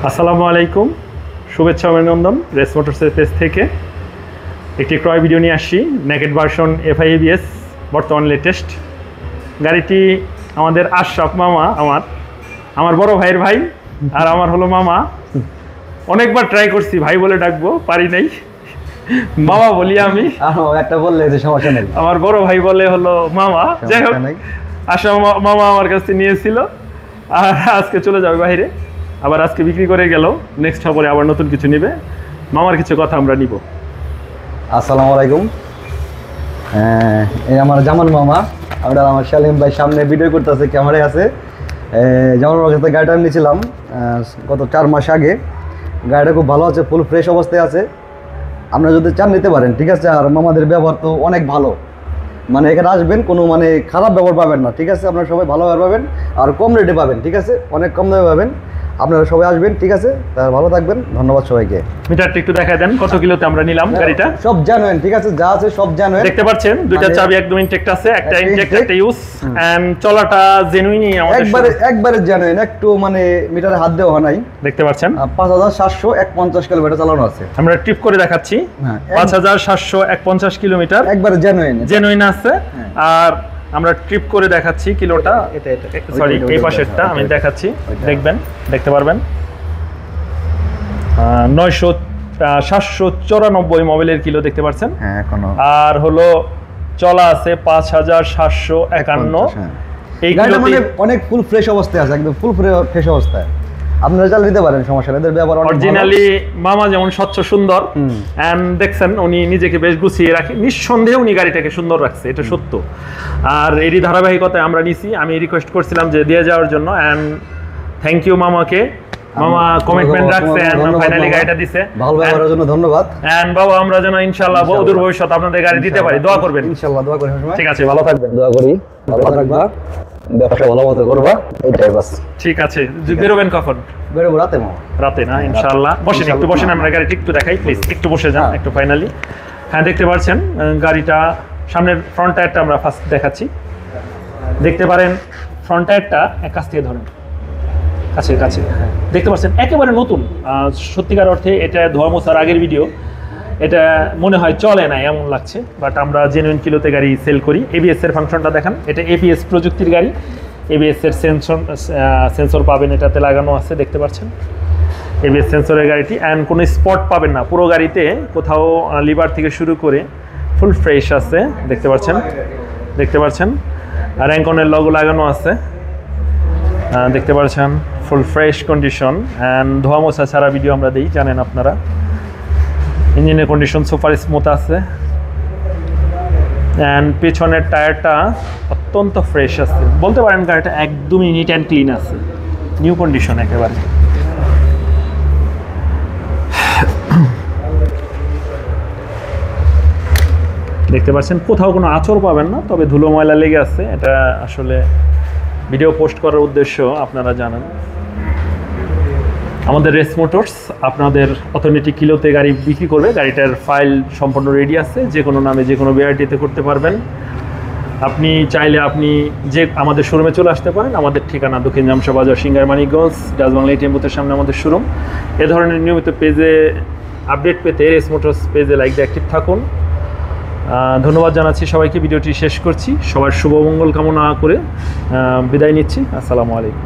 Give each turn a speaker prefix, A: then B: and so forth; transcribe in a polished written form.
A: আসসালামু আলাইকুম, শুভেচ্ছা অভিনন্দন। রেস মোটরসের পেজ থেকে একটি ক্রয় ভিডিও নিয়ে আসছি। নেকেড ভার্সন FI ABS, বর্তমান লেটেস্ট গাড়িটি আমাদের আশরাফ মামা, আমার বড় ভাইয়ের ভাই, আর আমার হলো মামা। অনেকবার ট্রাই করছি ভাই বলে ডাকবো, পারি নাই, মামা বলি আমি।
B: একটা বললে সমস্যা নেই,
A: আমার বড় ভাই বলে হলো মামা। যাই হোক, আশরাফ মামা আমার কাছে নিয়েছিল, আর আজকে চলে যাবে বাইরে। আবার আজকে বিক্রি করে গেল, নেক্সট খবরে আবার নতুন কিছু নিবে। মামার কিছু কথা আমরা নিব।
B: আসসালামু আলাইকুম। এই আমার জামান মামা, আমরা আমার শালিম ভাই সামনে ভিডিও করতেছে, ক্যামেরায় আছে। জামান মামার কাছে গাড়িটা নিয়েছিলাম গত 4 মাস আগে। গাড়িটা খুব ভালো আছে, ফুল ফ্রেশ অবস্থায় আছে। আপনারা যদি চান নিতে পারেন, ঠিক আছে। আর মামাদের ব্যবহার তো অনেক ভালো, মানে এখানে আসবেন কোনো মানে খারাপ ব্যবহার পাবেন না, ঠিক আছে। আপনারা সবাই ভালো ব্যবহার পাবেন আর কম রেটে পাবেন, ঠিক আছে। অনেক কম দামে পাবেন। আপনারা সবাই আসবেন, ঠিক আছে। তাহলে ভালো থাকবেন, ধন্যবাদ সবাইকে।
A: মিটারটা একটু দেখায় দেন, কত কিলোতে আমরা নিলাম গাড়িটা।
B: সব জানেন, ঠিক আছে, যা আছে সব জানেন।
A: দেখতে পাচ্ছেন দুইটা চাবি একদম ইনটেক্ট আছে, একটা ইনটেক্ট একটা ইউজ, এন্ড চলাটা জেনুইনই আমাদের
B: একবারে জানেন, একটু মানে মিটারে হাত দেওয়া হয় নাই।
A: দেখতে পাচ্ছেন
B: 5751 কিলোমিটার চালানো আছে।
A: আমরা ট্রিপ করে দেখাচ্ছি। 5751 কিলোমিটার
B: একবারে
A: জেনুইন আছে। আর আমরা ট্রিপ করে দেখাচ্ছি কিলোটা, সরি এই পাশেরটা আমি দেখাচ্ছি, দেখবেন, দেখতে পারবেন। 794 মোবাইলের কিলো দেখতে পাচ্ছেন। আর হলো চলা আছে 5751। এই
B: গাড়িটা মানে অনেক ফুল ফ্রেশ অবস্থায় আছে, একদম ফুল ফ্রেশ অবস্থায়। আপনারা চাল নিতে পারেন, সমস্যা নেই। এদের ব্যবহার
A: অরিজিনালি মামা যেমন স্বচ্ছ সুন্দর, এন্ড দেখছেন উনি নিজেকে বেশ গুছিয়ে রাখে, নিঃসন্দেহে উনি গাড়িটাকে সুন্দর রাখছে, এটা সত্য। আর এরই ধারাবাহিকতায় আমরা নিছি, আমি রিকোয়েস্ট করছিলাম যে দিয়ে যাওয়ার জন্য, এন্ড থ্যাংক ইউ মামাকে। মামা কমিটমেন্ট রাখছে, এন্ড ফাইনালি গাড়িটা দিছে।
B: ভালো ব্যবহারের জন্য ধন্যবাদ।
A: এন্ড বাবা, আমরা যেন ইনশাআল্লাহ অদূর ভবিষ্যতে আপনাদের গাড়ি দিতে পারি, দোয়া করবেন।
B: ইনশাআল্লাহ দোয়া করি।
A: ঠিক আছে, ভালো থাকবেন,
B: দোয়া করি, ভালো থাকবা, ব্যবসা ভালো মতো করবা, এইটাই বাস।
A: ঠিক আছে। বেরোবেন কখন?
B: বেরোবো রাতে মামা।
A: রাতে না, ইনশাআল্লাহ। বসেন, একটু বসেন, আমরা গাড়িটা একটু দেখাই প্লিজ, একটু বসে যান একটু ফাইনালি। হ্যাঁ, দেখতে পাচ্ছেন গাড়িটা, সামনের ফ্রন্ট টায়ারটা আমরা ফার্স্ট দেখাচ্ছি। দেখতে পারেন ফ্রন্ট টায়ারটা এক কাছ থেকে ধরেন, কাছে কাছে দেখতে পাচ্ছেন, একেবারে নতুন। সত্যিকার অর্থে এটা ধোয়া মোছার আগের ভিডিও, এটা মনে হয় চলে না এমন লাগছে, বাট আমরা জেনুইন কিলোতে গাড়ি সেল করি। ABS এর ফাংশনটা দেখান, এটা ABS প্রযুক্তির গাড়ি। ABS এর সেন্সর পাবেন, এটাতে লাগানো আছে, দেখতে পাচ্ছেন ABS সেন্সরের গাড়িটি। অ্যান্ড কোনো স্পট পাবেন না, পুরো গাড়িতে কোথাও লিভার থেকে শুরু করে ফুল ফ্রেশ আছে, দেখতে পাচ্ছেন, দেখতে পাচ্ছেন। আর র্যাঙ্কনের লগো লাগানো আছে, দেখতে পাচ্ছেন, ফুল ফ্রেশ কন্ডিশন। অ্যান্ড ধোয়া মোছা ছাড়া ভিডিও আমরা দিই, জানেন আপনারা। ইঞ্জিনের কন্ডিশন সুপার স্মুথ আছে, অ্যান্ড পেছনের টায়ারটা অত্যন্ত ফ্রেশ আছে, বলতে পারেন গাড়িটা একদমই নিট অ্যান্ড ক্লিন আছে, নিউ কন্ডিশন একেবারে। দেখতে পাচ্ছেন কোথাও কোনো আঁচড় পাবেন না, তবে ধুলো ময়লা লেগে আছে। এটা আসলে ভিডিও পোস্ট করার উদ্দেশ্য আপনারা জানেন। আমাদের রেস মোটরস আপনাদের অথেন্টিক কিলোতে গাড়ি বিক্রি করবে। গাড়িটার ফাইল সম্পূর্ণ রেডি আছে, যে কোনো নামে যে কোনো বিআরটিতে করতে পারবেন। আপনি চাইলে আপনি যে আমাদের শোরুমে চলে আসতে পারেন। আমাদের ঠিকানা দক্ষিণ জামশা বাজার, singer Manikganj, Dutch Bangla ATM বুথের সামনে আমাদের শোরুম। এ ধরনের নিয়মিত পেজে আপডেট পেতে রেস মোটরস পেজে লাইক দিয়ে অ্যাক্টিভ থাকুন। ধন্যবাদ জানাচ্ছি সবাইকে। ভিডিওটি শেষ করছি, সবার শুভ মঙ্গল কামনা করে বিদায় নিচ্ছি। আসসালামু আলাইকুম।